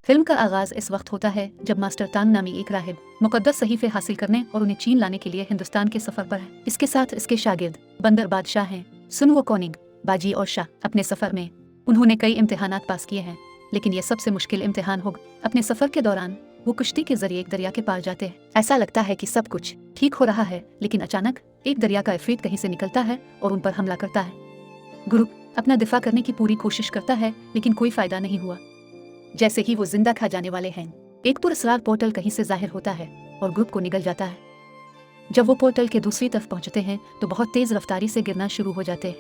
Film का आगाज इस वक्त होता है जब मास्टर तांग नामी एक राहिब मुकद्दस सहीफे हासिल करने और उन्हें चीन लाने के लिए हिंदुस्तान के सफर पर है। इसके साथ इसके शागिर्द बंदर बादशाह हैं, सुन वो कोनिंग, बाजी और शाह। अपने सफर में उन्होंने कई इम्तिहानात पास किए हैं, लेकिन यह सबसे मुश्किल इम्तिहान होगा। अपने सफर के दौरान वो कश्ती के जरिए एक दरिया के पार जाते हैं। ऐसा लगता है कि सब कुछ ठीक हो रहा है, लेकिन अचानक एक दरिया का इफरीत कहीं से निकलता है और उन पर हमला करता है। ग्रुप अपना दिफा करने की पूरी कोशिश करता है, लेकिन कोई फायदा नहीं हुआ। जैसे ही वो जिंदा खा जाने वाले हैं, एक पुरस्कार पोर्टल कहीं से जाहिर होता है और ग्रुप को निगल जाता है। जब वो पोर्टल के दूसरी तरफ पहुंचते हैं तो बहुत तेज रफ्तारी से गिरना शुरू हो जाते हैं।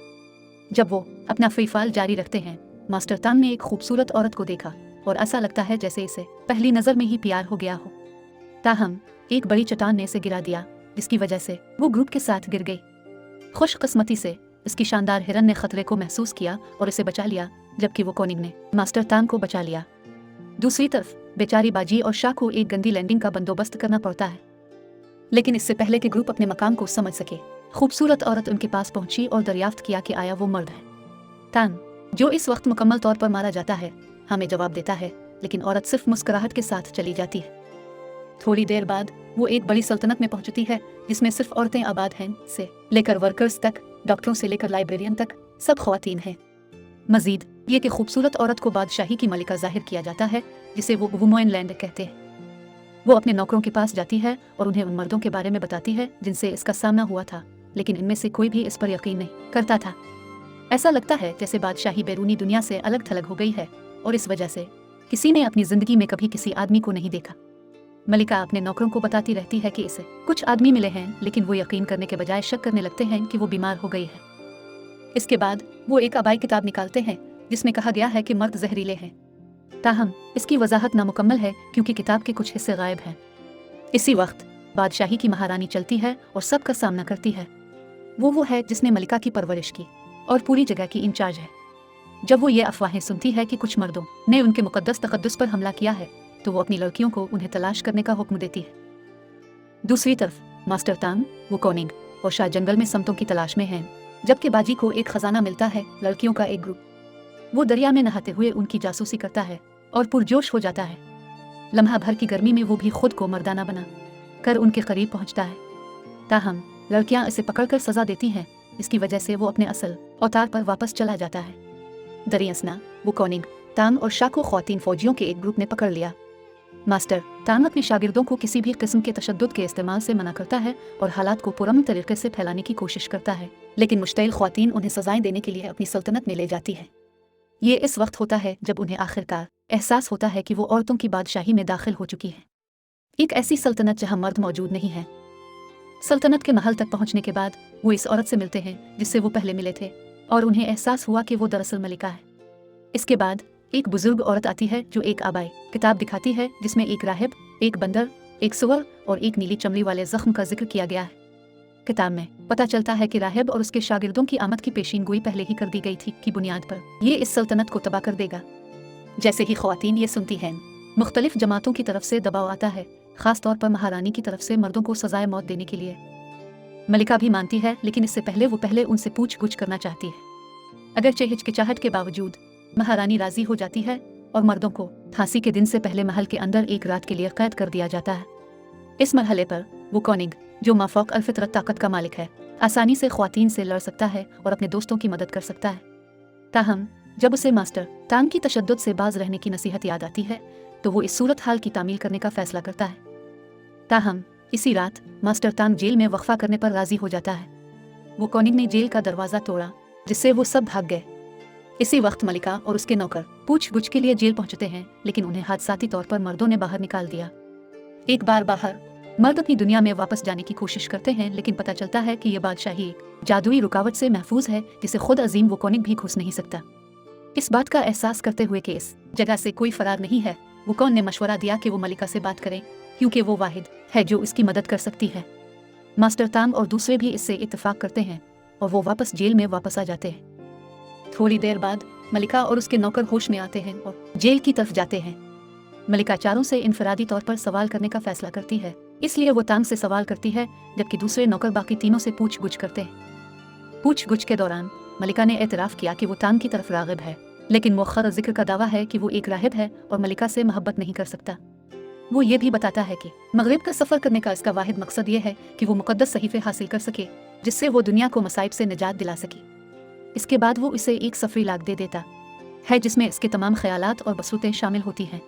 जब वो अपना फ्रीफॉल जारी रखते हैं, मास्टर तांग ने एक खूबसूरत औरत को देखा और ऐसा लगता है जैसे इसे पहली नजर में ही प्यार हो गया हो। ताहम एक बड़ी चट्टान ने इसे गिरा दिया, जिसकी वजह से वो ग्रुप के साथ गिर गई। खुशकिस्मती से इसकी शानदार हिरन ने खतरे को महसूस किया और इसे बचा लिया, जबकि वो कोनिंग ने मास्टर तांग को बचा लिया। दूसरी तरफ बेचारी बाजी और शाह को एक गंदी लैंडिंग का बंदोबस्त करना पड़ता है, लेकिन इससे पहले कि ग्रुप अपने मकाम को समझ सके, खूबसूरत औरत उनके पास पहुंची और दरियाफ्त किया कि आया वो मर्द है। तांग, जो इस वक्त मुकम्मल तौर पर मारा जाता है, हमें जवाब देता है, लेकिन औरत सिर्फ मुस्कुराहट के साथ चली जाती है। थोड़ी देर बाद वो एक बड़ी सल्तनत में पहुंचती है, जिसमें सिर्फ औरतें आबाद हैं, से लेकर वर्कर्स तक, डॉक्टरों से लेकर लाइब्रेरियन तक, सब ख्वातीन हैं। मजीद ये कि खूबसूरत औरत को बादशाही की मलिका जाहिर किया जाता है, जिसे वो वुमेन लैंड कहते हैं। वो अपने नौकरों के पास जाती है और उन्हें उन मर्दों के बारे में बताती है जिनसे इसका सामना हुआ था, लेकिन इनमें से कोई भी इस पर यकीन नहीं करता था। ऐसा लगता है जैसे बादशाही बैरूनी दुनिया से अलग थलग हो गई है और इस वजह से किसी ने अपनी जिंदगी में कभी किसी आदमी को नहीं देखा। मलिका अपने नौकरों को बताती रहती है कि इसे कुछ आदमी मिले हैं, लेकिन वो यकीन करने के बजाय शक करने लगते हैं कि वो बीमार हो गई है। इसके बाद वो एक आबाई किताब निकालते हैं जिसमें कहा गया है कि मर्द जहरीले हैं। ताहम इसकी वजाहत नामुकम्मल है क्योंकि किताब के कुछ हिस्से गायब हैं। इसी वक्त बादशाही की महारानी चलती है और सबका सामना करती है। वो है जिसने मलिका की परवरिश की और पूरी जगह की इंचार्ज है। जब वो ये अफवाहें सुनती है कि कुछ मर्दों ने उनके मुकद्दस तकद्दुस पर हमला किया है, तो वो अपनी लड़कियों को उन्हें तलाश करने का हुक्म देती है। दूसरी तरफ मास्टर तांग, वो कोनिंग और शाह जंगल में समतों की तलाश में हैं, जबकि बाजी को एक खजाना मिलता है, लड़कियों का एक ग्रुप। वो दरिया में नहाते हुए उनकी जासूसी करता है और पुरजोश हो जाता है। लम्हा भर की गर्मी में वो भी खुद को मर्दाना बना कर उनके करीब पहुंचता है। ताहम लड़कियां इसे पकड़कर सजा देती हैं, इसकी वजह से वो अपने असल अवतार पर वापस चला जाता है। दरियासना, वो कोनिंग, तांग और शाह को ख्वातीन फौजियों के एक ग्रुप ने पकड़ लिया। मास्टर तांग अपने शागिर्दों को किसी भी किस्म के तशद्दुद के इस्तेमाल से मना करता है और हालात को पुरअमन तरीके से फैलाने की कोशिश करता है, लेकिन मुश्तइल ख्वातीन उन्हें सजाएं देने के लिए अपनी सल्तनत में ले जाती है। ये इस वक्त होता है जब उन्हें आखिरकार एहसास होता है कि वो औरतों की बादशाही में दाखिल हो चुकी है, एक ऐसी सल्तनत जहां मर्द मौजूद नहीं है। सल्तनत के महल तक पहुंचने के बाद वो इस औरत से मिलते हैं जिससे वो पहले मिले थे, और उन्हें एहसास हुआ कि वो दरअसल मलिका है। इसके बाद एक बुजुर्ग औरत आती है जो एक आबाई किताब दिखाती है, जिसमें एक राहिब, एक बंदर, एक सुअर और एक नीली चमड़ी वाले जख्म का जिक्र किया गया है। किताब में पता चलता है कि राहिब और उसके शागिर्दों की आमद की पेशीनगोई पहले ही कर दी गई थी की बुनियाद पर ये इस सल्तनत को तबाह कर देगा। जैसे ही ख्वातीन ये सुनती हैं, मुख्तलिफ जमातों की तरफ से दबाव आता है, खास तौर पर महारानी की तरफ से मर्दों को सजाए मौत देने के लिए। मलिका भी मानती है, लेकिन इससे पहले वो उनसे पूछ गुछ करना चाहती है। अगरचे हिचकिचाहट के बावजूद महारानी राजी हो जाती है और मर्दों को फांसी के दिन से पहले महल के अंदर एक रात के लिए कैद कर दिया जाता है। इस मरहले पर वो कोनिंग, जो माफौक अल-फितरत ताकत का मालिक है, आसानी से ख्वातीन से लड़ सकता है और अपने दोस्तों की मदद कर सकता है। ताहम जब उसे मास्टर तांग की तशद्दुद से बाज रहने की नसीहत याद आती है, तो वो इस सूरत हाल की तामील करने का फैसला करता है। ताहम इसी रात मास्टर तांग जेल में वक्फा करने पर राजी हो जाता है। वो कोनिंग ने जेल का दरवाजा तोड़ा, जिससे वो सब भाग गए। इसी वक्त मलिका और उसके नौकर पूछ गुछ के लिए जेल पहुंचते हैं, लेकिन उन्हें हादसाती तौर पर मर्दों ने बाहर निकाल दिया। एक बार बाहर मर्द अपनी दुनिया में वापस जाने की कोशिश करते हैं, लेकिन पता चलता है कि यह बादशाही एक जादुई रुकावट से महफूज है, जिसे खुद अजीम वो कोनिंग भी घुस नहीं सकता। इस बात का एहसास करते हुए कि इस जगह से कोई फरार नहीं है, वो कौन ने मशवरा दिया कि वो मलिका से बात करें, क्योंकि वो वाहिद है जो इसकी मदद कर सकती है। मास्टर तांग और दूसरे भी इससे इत्तेफाक करते हैं और वो वापस जेल में वापस आ जाते हैं। थोड़ी देर बाद मलिका और उसके नौकर होश में आते हैं और जेल की तरफ जाते हैं। मलिका चारों से इनफरादी तौर पर सवाल करने का फैसला करती है, इसलिए वो तांग से सवाल करती है, जबकि दूसरे नौकर बाकी तीनों से पूछ गुछ करते हैं। पूछ गुछ के दौरान मलिका ने एतराफ़ किया कि वो तांग की तरफ राग़िब है लेकिन मौखर जिक्र का दावा है कि वो एक राहिब है और मलिका से मोहब्बत नहीं कर सकता। वो ये भी बताता है कि मगरिब का सफ़र करने का इसका वाहिद मकसद ये है कि वो मुकद्दस सहीफ़े हासिल कर सके जिससे वो दुनिया को मसाइब से निजात दिला सके। इसके बाद वो इसे एक सफरी लाग दे देता है जिसमें इसके तमाम ख्यालात और बसरूतें शामिल होती हैं।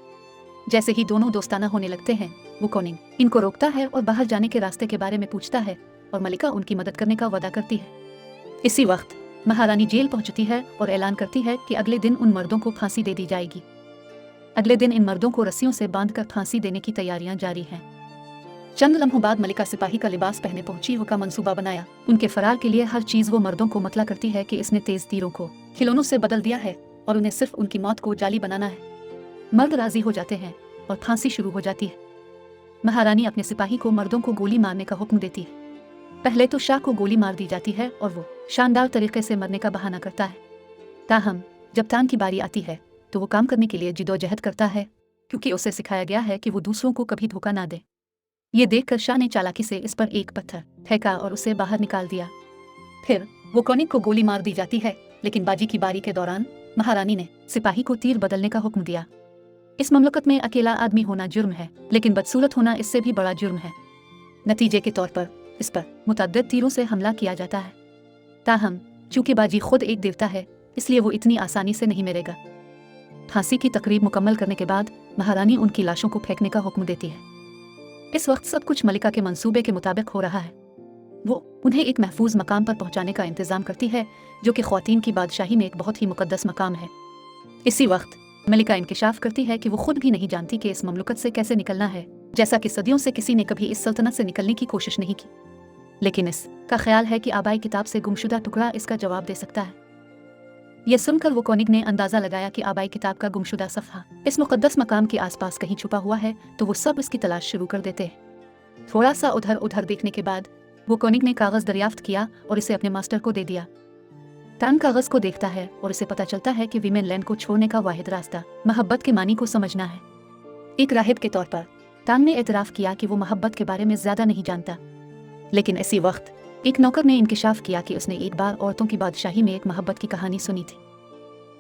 जैसे ही दोनों दोस्ताना होने लगते हैं, वो कोनिंग इनको रोकता है और बाहर जाने के रास्ते के बारे में पूछता है और मलिका उनकी मदद करने का वादा करती है। इसी वक्त महारानी जेल पहुंचती है और ऐलान करती है कि अगले दिन उन मर्दों को फांसी दे दी जाएगी। अगले दिन इन मर्दों को रस्सियों से बांधकर फांसी देने की तैयारियां जारी हैं। चंद लम्हों बाद मलिका सिपाही का लिबास पहने पहुंची, वो का मंसूबा बनाया। उनके फरार के लिए हर चीज वो मर्दों को मतला करती है कि इसने तेज तीरों को खिलौनों से बदल दिया है और उन्हें सिर्फ उनकी मौत को जाली बनाना है। मर्द राजी हो जाते हैं और फांसी शुरू हो जाती है। महारानी अपने सिपाही को मर्दों को गोली मारने का हुक्म देती है। पहले तो शाह को गोली मार दी जाती है और वो शानदार तरीके से मरने का बहाना करता है। ताहम जब तान की बारी आती है तो वो काम करने के लिए जिदोजहद करता है, क्योंकि उसे सिखाया गया है कि वो दूसरों को कभी धोखा ना दे। ये देखकर शाह ने चालाकी से इस पर एक पत्थर फेंका और उसे बाहर निकाल दिया। फिर वो कोनिंग को गोली मार दी जाती है, लेकिन बाजी की बारी के दौरान महारानी ने सिपाही को तीर बदलने का हुक्म दिया। इस ममलकत में अकेला आदमी होना जुर्म है, लेकिन बदसूरत होना इससे भी बड़ा जुर्म है। नतीजे के तौर पर इस पर मुतअद्दिद तीरों से हमला किया जाता है। ताहम चूंकि बाजी खुद एक देवता है, इसलिए वो इतनी आसानी से नहीं मरेगा। फांसी की तकरीब मुकम्मल करने के बाद महारानी उनकी लाशों को फेंकने का हुक्म देती है। इस वक्त सब कुछ मलिका के मंसूबे के मुताबिक हो रहा है। वो उन्हें एक महफूज मकाम पर पहुंचाने का इंतजाम करती है, जो कि ख्वातीन की बादशाही में एक बहुत ही मुकद्दस मकाम है। इसी वक्त मलिका इंकिशाफ करती है कि वो खुद भी नहीं जानती कि इस ममलकत से कैसे निकलना है, जैसा कि सदियों से किसी ने कभी इस सल्तनत से निकलने की कोशिश नहीं की। लेकिन इसका ख्याल है कि आबाई किताब से गुमशुदा टुकड़ा इसका जवाब दे सकता है। यह सुनकर वो कोनिग ने अंदाजा लगाया कि आबाई किताब का गुमशुदा सफ़हा इस मुकद्दस मकाम के आसपास कहीं छुपा हुआ है, तो वो सब इसकी तलाश शुरू कर देते हैं। थोड़ा सा उधर उधर देखने के बाद वो कोनिग ने कागज़ दरियाफ्त किया और इसे अपने मास्टर को दे दिया। तान कागज़ को देखता है और इसे पता चलता है कि वीमेन लैंड को छोड़ने का वाहिद रास्ता मोहब्बत के मानी को समझना है। एक राहिब के तौर पर तान ने एतराफ़ किया कि वो मोहब्बत के बारे में ज़्यादा नहीं जानता, लेकिन इसी वक्त एक नौकर ने इंकिशाफ किया कि उसने एक बार औरतों की बादशाही में एक मोहब्बत की कहानी सुनी थी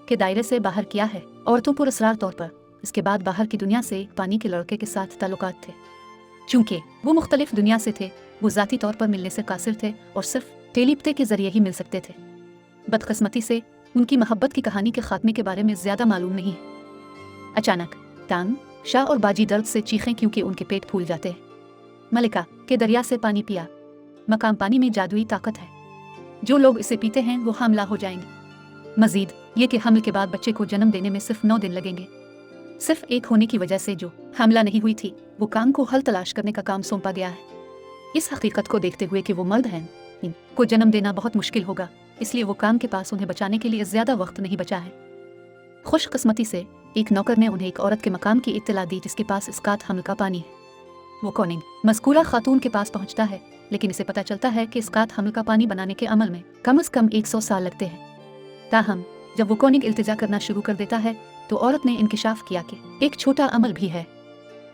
के दायरे से बाहर किया है औरतों पर असरार तौर पर। इसके बाद बाहर की दुनिया से पानी के लड़के के साथ ताल्लुकात थे। चूंकि वो मुख्तलिफ दुनिया से थे, वो ज़ाती तौर पर मिलने से कासिर थे और सिर्फ टेलीपते के जरिए ही मिल सकते थे। बदकिस्मती से उनकी मोहब्बत की कहानी के खात्मे के बारे में ज़्यादा मालूम नहीं है। अचानक तान, शाह और बाजी दर्द से चीखें क्योंकि उनके पेट फूल जाते हैं। मलिका के दरिया से पानी पिया। मकाम पानी में जादुई ताकत है, जो लोग इसे पीते हैं वो हमला हो जाएंगे। मजीद ये कि हमल के बाद बच्चे को जन्म देने में सिर्फ 9 दिन लगेंगे। सिर्फ एक होने की वजह से जो हमला नहीं हुई थी, वो काम को हल तलाश करने का काम सौंपा गया है। इस हकीकत को देखते हुए कि वो मर्द हैं, इनको जन्म देना बहुत मुश्किल होगा, इसलिए वो काम के पास उन्हें बचाने के लिए ज़्यादा वक्त नहीं बचा है। खुशकिस्मती से एक नौकर ने उन्हें एक औरत के मकाम की इत्तला दी जिसके पास इस्कात हमल का पानी है। वो कोनिग मज़कूरा खातून के पास पहुंचता है, लेकिन इसे पता चलता है कि इस्कात हमल का पानी बनाने के अमल में कम से कम 100 साल लगते हैं। ताहम जब वो कोनिग इल्तिजा करना शुरू कर देता है, तो औरत ने इंकिशाफ किया कि एक छोटा अमल भी है।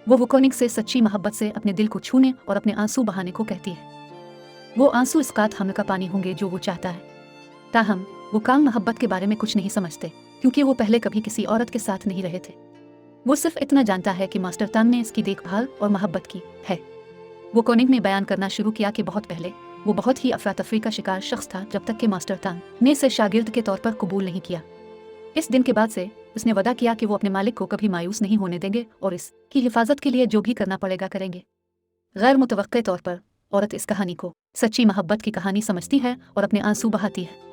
वो कोनिग से सच्ची मोहब्बत से अपने दिल को छूने और अपने आंसू बहाने को कहती है। वो आंसू इस्कात हमल का पानी होंगे जो वो चाहता है। ताहम वो काम मोहब्बत के बारे में कुछ नहीं समझते, क्योंकि वो पहले कभी किसी औरत के साथ नहीं रहे थे। वो सिर्फ इतना जानता है कि मास्टर तान ने इसकी देखभाल और मोहब्बत की है। वो कोनिग ने बयान करना शुरू किया कि बहुत पहले वो बहुत ही अफरा तफरी का शिकार शख्स था, जब तक कि मास्टर तान ने इसे शागिर्द के तौर पर कबूल नहीं किया। इस दिन के बाद से उसने वादा किया कि वो अपने मालिक को कभी मायूस नहीं होने देंगे और इसकी हिफाजत के लिए जो भी करना पड़ेगा करेंगे। गैर मुतवक्के तौर पर औरत इस कहानी को सच्ची मोहब्बत की कहानी समझती है और अपने आंसू बहाती है।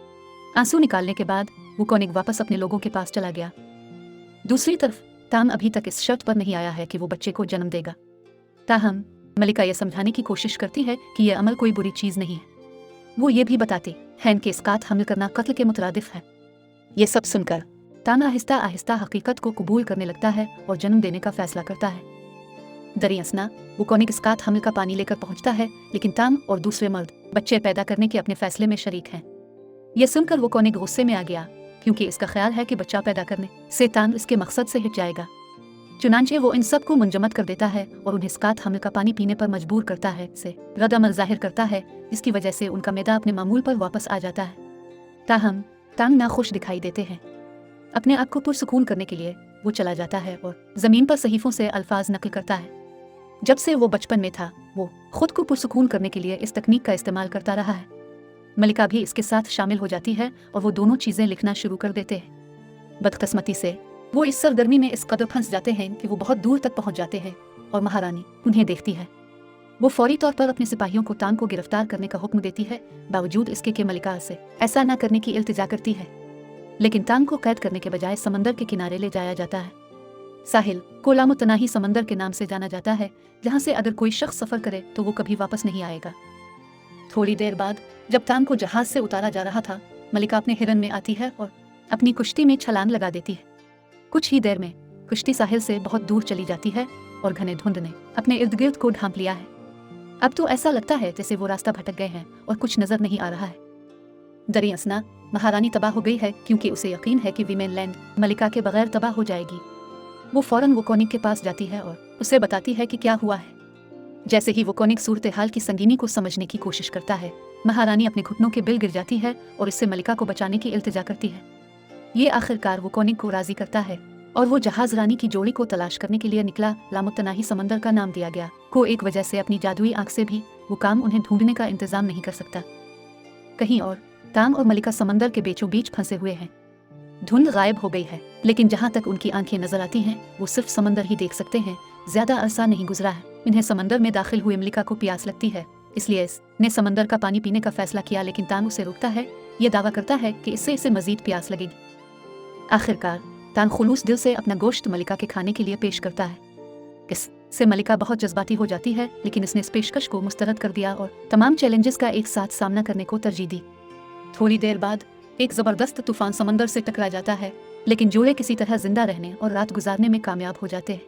आंसू निकालने के बाद वो कोनिग वापस अपने लोगों के पास चला गया। दूसरी तरफ तान अभी तक इस शर्त पर नहीं आया है कि वो बच्चे को जन्म देगा। ताहम मलिका यह समझाने की कोशिश करती है कि यह अमल कोई बुरी चीज़ नहीं है। वो ये भी बताती है कि इस्कात हमल करना कत्ल के मुतरादिफ है। ये सब सुनकर तान आहिस्ता आहिस्ता हकीकत को कबूल करने लगता है और जन्म देने का फैसला करता है। दरियासना वो कोनिग इस्कात हमल का पानी लेकर पहुंचता है, लेकिन तान और दूसरे मर्द बच्चे पैदा करने के अपने फैसले में शरीक हैं। यह सुनकर वो कोनिग गुस्से में आ गया, क्योंकि इसका ख्याल है कि बच्चा पैदा करने से तान इसके मकसद से हिट जाएगा। चुनांचे वो इन सब को मुंजमद कर देता है और उन्हें इस्कात हमल का पानी पीने पर मजबूर करता है, से रद्द-अमल जाहिर करता है, जिसकी वजह से उनका मैदा अपने मामूल पर वापस आ जाता है। ताहम तान नाखुश दिखाई देते हैं। अपने आप को पुरसुकून करने के लिए वो चला जाता है और ज़मीन पर सहीफों से अल्फाज नकल करता है। जब से वो बचपन में था वो खुद को पुरसुकून करने के लिए इस तकनीक का इस्तेमाल करता रहा है। मलिका भी इसके साथ शामिल हो जाती है और वो दोनों चीज़ें लिखना शुरू कर देते हैं। बदकिस्मती से वो इस सरगर्मी में इस कदर फंस जाते हैं कि वो बहुत दूर तक पहुंच जाते हैं और महारानी उन्हें देखती है। वो फौरी तौर पर अपने सिपाहियों को तांग को गिरफ्तार करने का हुक्म देती है, बावजूद इसके कि मलिका से ऐसा न करने की इल्तिजा करती है। लेकिन तांग को कैद करने के बजाय समंदर के किनारे ले जाया जाता है। साहिल को लामुतनाही समंदर के नाम से जाना जाता है, जहाँ से अगर कोई शख्स सफ़र करे तो वो कभी वापस नहीं आएगा। थोड़ी देर बाद जब तांग को जहाज से उतारा जा रहा था, मलिका अपने हिरन में आती है और अपनी कुश्ती में छलांग लगा देती है। कुछ ही देर में कुश्ती साहिल से बहुत दूर चली जाती है और घने धुंध ने अपने इर्द गिर्द को ढांप लिया है। अब तो ऐसा लगता है जैसे वो रास्ता भटक गए हैं और कुछ नजर नहीं आ रहा है। दरियासना महारानी तबाह हो गई है क्योंकि उसे यकीन है कि वीमेन लैंड मलिका के बगैर तबाह हो जाएगी। वो फौरन वोकोनिक के पास जाती है और उसे बताती है कि क्या हुआ है। जैसे ही वोकोनिक सूरत हाल की संगीनी को समझने की कोशिश करता है, महारानी अपने घुटनों के बिल गिर जाती है और इससे मलिका को बचाने की इल्तिजा करती है। ये आखिरकार वोकोनिक को राजी करता है और वो जहाज रानी की जोड़ी को तलाश करने के लिए निकला। लामुतनाही समंदर का नाम दिया गया को एक वजह से अपनी जादुई आंख से भी वो काम उन्हें ढूंढने का इंतजाम नहीं कर सकता। कहीं और तांग और मलिका समंदर के बीचों बीच फंसे हुए हैं। धुंध गायब हो गई है, लेकिन जहाँ तक उनकी आंखें नजर आती हैं वो सिर्फ समंदर ही देख सकते हैं। ज्यादा अरसा नहीं गुजरा है, इन्हें समंदर में दाखिल हुए मलिका को प्यास लगती है, इसलिए इसने समंदर का पानी पीने का फैसला किया। लेकिन तांग उसे रोकता है, ये दावा करता है कि इससे इसे मजीद प्यास लगेगी। आखिरकार तांग खुलूस दिल से अपना गोश्त मलिका के खाने के लिए पेश करता है। इससे मलिका बहुत जज्बाती हो जाती है, लेकिन इसने इस पेशकश को मुस्तरद कर दिया और तमाम चैलेंजेस का एक साथ सामना करने को तरजीह दी। थोड़ी देर बाद एक जबरदस्त तूफान समंदर से टकरा जाता है, लेकिन जोड़े किसी तरह जिंदा रहने और रात गुजारने में कामयाब हो जाते हैं।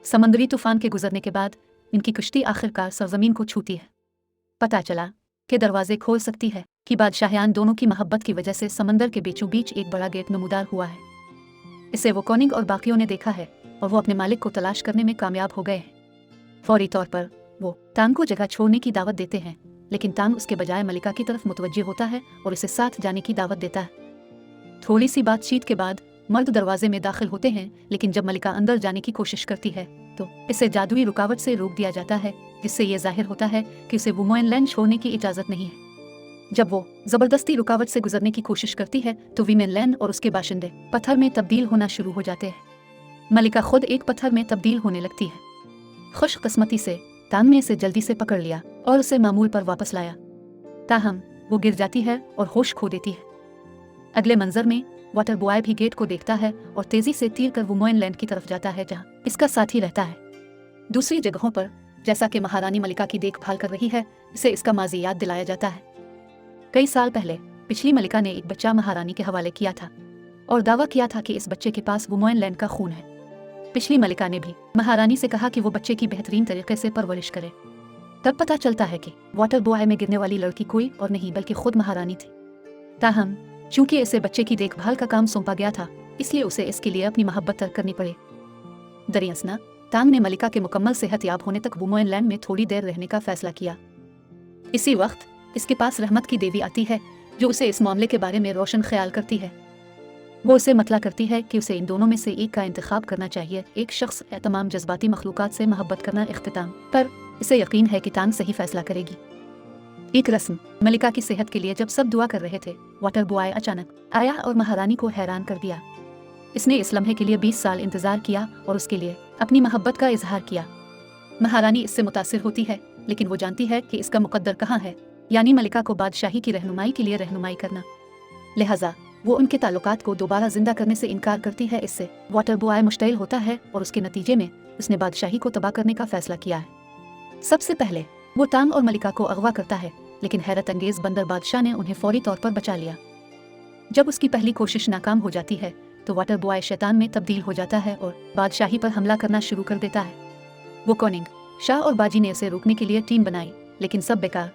समंदरी तूफान के गुजरने के बाद इनकी कुश्ती आखिरकार सरजमीन को छूती है। पता चला कि दरवाजे खोल सकती है कि बादशाहयान दोनों की मोहब्बत की वजह से समंदर के बीचों बीच एक बड़ा गेट नमूदार हुआ है। इसे वो कोनिग और बाकियों ने देखा है और वो अपने मालिक को तलाश करने में कामयाब हो गए हैं। फौरी तौर पर वो तांग को जगह छोड़ने की दावत देते हैं, लेकिन तांग उसके बजाय मलिका की तरफ मुतवज्जे होता है और इसे साथ जाने की दावत देता है। थोड़ी सी बातचीत के बाद मर्द दरवाजे में दाखिल होते हैं, लेकिन जब मलिका अंदर जाने की कोशिश करती है तो इसे जादुई रुकावट से रोक दिया जाता है, जिससे ये जाहिर होता है कि उसे वुमेन लैंड छोड़ने की इजाज़त नहीं है। जब वो जबरदस्ती रुकावट से गुजरने की कोशिश करती है तो वीमेन लैंड और उसके बाशिंदे पत्थर में तब्दील होना शुरू हो जाते हैं। मलिका खुद एक पत्थर में तब्दील होने लगती है। खुशकिस्मती से तांग ने इसे जल्दी से पकड़ लिया और उसे मामूल पर वापस लाया, ताहम वो गिर जाती है और होश खो देती है। अगले मंजर में वाटर बॉय भी गेट को देखता है और तेजी से तीर कर वुमेन लैंड की तरफ जाता है, जहाँ इसका साथी रहता है। दूसरी जगहों पर जैसा कि महारानी मलिका की देखभाल कर रही है, इसे इसका माजी याद दिलाया जाता है। कई साल पहले पिछली मलिका ने एक बच्चा महारानी के हवाले किया था और दावा किया था कि इस बच्चे के पास वुमेन लैंड का खून है। पिछली मलिका ने भी महारानी से कहा कि वो बच्चे की बेहतरीन तरीके से परवरिश करे। तब पता चलता है कि वाटर बॉय में गिरने वाली लड़की कोई और नहीं बल्कि खुद महारानी थी। ताहम चूंकि इसे बच्चे की देखभाल का काम सौंपा गया था, इसलिए उसे इसके लिए अपनी मोहब्बत तर्क करनी पड़ी। दरियासना तांग ने मलिका के मुकम्मल सेहतयाब होने तक वुमेन लैंड में थोड़ी देर रहने का फैसला किया। इसी वक्त इसके पास रहमत की देवी आती है, जो उसे इस मामले के बारे में रोशन ख्याल करती है। वो उसे मतला करती है कि उसे इन दोनों में से एक का इंतखाब करना चाहिए। एक शख्स या तमाम जज्बाती मखलूकात से मोहब्बत करना इख्तिताम पर इसे यकीन है कि तांग सही फैसला करेगी। एक रस्म मलिका की सेहत के लिए जब सब दुआ कर रहे थे, वाटर बॉय अचानक आया और महारानी को हैरान कर दिया। इसने इस लम्हे के लिए 20 साल इंतजार किया और उसके लिए अपनी मोहब्बत का इजहार किया। महारानी इससे मुतासिर होती है, लेकिन वो जानती है कि इसका मुकद्दर कहाँ है, यानी मलिका को बादशाही की रहनुमाई के लिए रहनुमाई करना। लिहाजा वो उनके ताल्लुकात को दोबारा जिंदा करने से इनकार करती है। इससे वाटर बॉय मुश्तइल होता है और उसके नतीजे में उसने बादशाही को तबाह करने का फैसला किया है। सबसे पहले वो तांग और मलिका को अगवा करता है, लेकिन हैरत अंगेज बंदर बादशाह ने उन्हें फौरी तौर पर बचा लिया। जब उसकी पहली कोशिश नाकाम हो जाती है तो वाटर बॉय शैतान में तब्दील हो जाता है और बादशाही पर हमला करना शुरू कर देता है। वो कोनिंग, शाह और बाजी ने उसे रोकने के लिए टीम बनाई, लेकिन सब बेकार।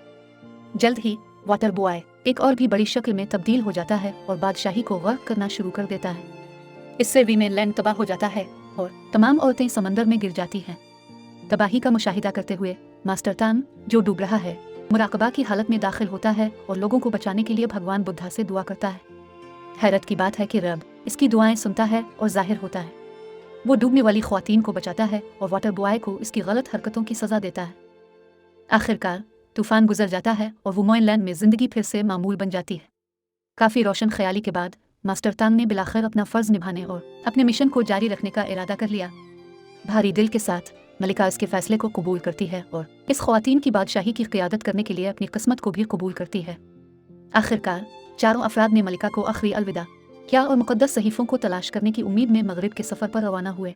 जल्द ही वाटर बॉय एक और भी बड़ी शक्ल में तब्दील हो जाता है और बादशाही को गर्क करना शुरू कर देता है। इससे वीमेन लैंड तबाह हो जाता है और तमाम औरतें समंदर में गिर जाती हैं। तबाही का मुशाहिदा करते हुए मास्टर तांग, जो डूब रहा है, मुराकबा की हालत में दाखिल होता है और लोगों को बचाने के लिए भगवान बुद्धा से दुआ करता है। हैरत की बात है कि रब इसकी दुआएं सुनता है और जाहिर होता है। वो डूबने वाली ख्वातीन को बचाता है और वाटर बॉय को इसकी गलत हरकतों की सजा देता है। आखिरकार तूफान गुजर जाता है और वो मोइनलैंड में जिंदगी फिर से मामूल बन जाती है। काफ़ी रोशन ख्याली के बाद मास्टर तांग ने बिलाखिर अपना फ़र्ज़ निभाने और अपने मिशन को जारी रखने का इरादा कर लिया। भारी दिल के साथ मलिका इसके फैसले को कबूल करती है और इस ख्वातीन की बादशाही की क़ियादत करने के लिए अपनी किस्मत को भी कबूल करती है। आखिरकार चारों अफराद ने मलिका को आखिरी अलविदा किया और मुक़द्दस सहीफ़ों को तलाश करने की उम्मीद में मगरिब के सफ़र पर रवाना हुए।